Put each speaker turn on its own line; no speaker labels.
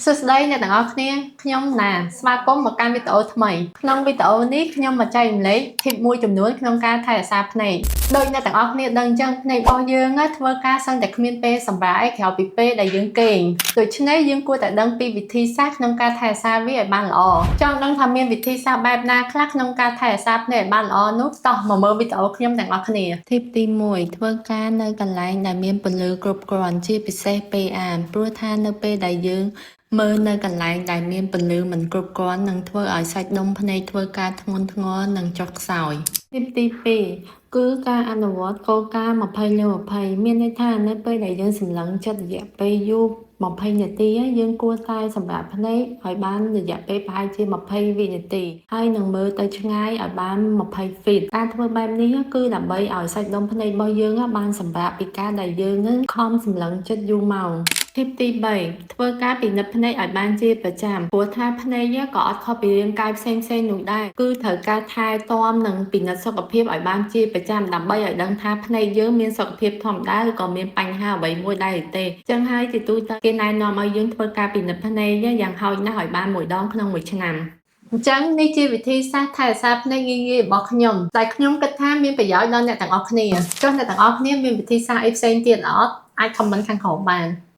សួស្តីអ្នកទាំងអស់គ្នាខ្ញុំណាស្វាគមន៍មកកាន់វីដេអូថ្មីក្នុងវីដេអូនេះខ្ញុំមកចែករំលែក tip មួយចំនួនក្នុងការថែរក្សាភ្នែកដោយអ្នកទាំងអស់គ្នាដឹងអញ្ចឹងភ្នែករបស់យើងធ្វើការសឹងតែគ្មានពេលសម្រាកឯក្រៅពីពេលដែលយើងគេងដូច្នេះយើងគួរតែដឹងពីវិធីសាស្ត្រក្នុងការថែរក្សាវាឲ្យបានល្អចង់ដឹងថាមានវិធីសាស្ត្របែបណាខ្លះក្នុងការថែរក្សាភ្នែកឲ្យបានល្អនោះតោះមកមើលវីដេអូខ្ញុំទាំងអស់គ្នា tip ទី1ធ្វើការនៅកន្លែងដែលមានពន្លឺគ្រប់គ្រាន់ជាពិសេសពេលអានព្រោះថានៅពេលដែលយើងមើលនៅកន្លែងដែលមានពន្លឺមិនគ្រប់គ្រាន់នឹងធ្វើឲ្យសាច់ដុំភ្នែកធ្វើការធ្ងន់ធ្ងរនិងចុះខ្សោយ Tip ទី2គឺការអនុវត្តគោលការណ៍20 លើ 20មានន័យថានៅពេលដែលយើងសម្លឹងចិត្តរយៈពេលយូរ20នាទីយើងគួរតែសម្រាប់ភ្នែកឲ្យបានរយៈពេលប្រហែលជា20វិនាទីហើយនឹងមើលទៅឆ្ងាយឲ្យបាន20 feet ការធ្វើបែបនេះគឺដើម្បីឲ្យសាច់ដុំភ្នែករបស់យើងបានសម្រាប់ពីការដែលយើងនឹងខំសម្លឹងចិត្តយូរម៉ោង Tip ទី3ធ្វើការពិនិត្យភ្នែកឲ្យបានជាប្រចាំព្រោះថាភ្នែកក៏អត់ខុសពីរាងកាយផ្សេងៗនោះដែរគឺត្រូវការថែទាំនិងពិនិត្យសុខភាពឲ្យបានជាប្រចាំដើម្បីឲ្យដឹងថាភ្នែកយើងមានសុខភាពធម្មតាឬក៏មានបញ្ហាអ្វីមួយដែរឬទេចឹងហើយជាទូទៅគេណែនាំឲ្យយើងធ្វើការពិនិត្យភ្នែកយ៉ាងហោចណាស់ឲ្យបាន1 ដងក្នុង1 ឆ្នាំអញ្ចឹងនេះជាវិធីសាស្ត្រថែរក្សាភ្នែកងាយៗរបស់ខ្ញុំតែខ្ញុំគិតថាមានប្រយោជន៍ដល់អ្នកទាំងអស់គ្នាចុះអ្នកទាំងអស់គ្នាមានវិធីសាស្ត្រអីផ្សេងទៀតអត់អាច comment ខាងក្រោមបាន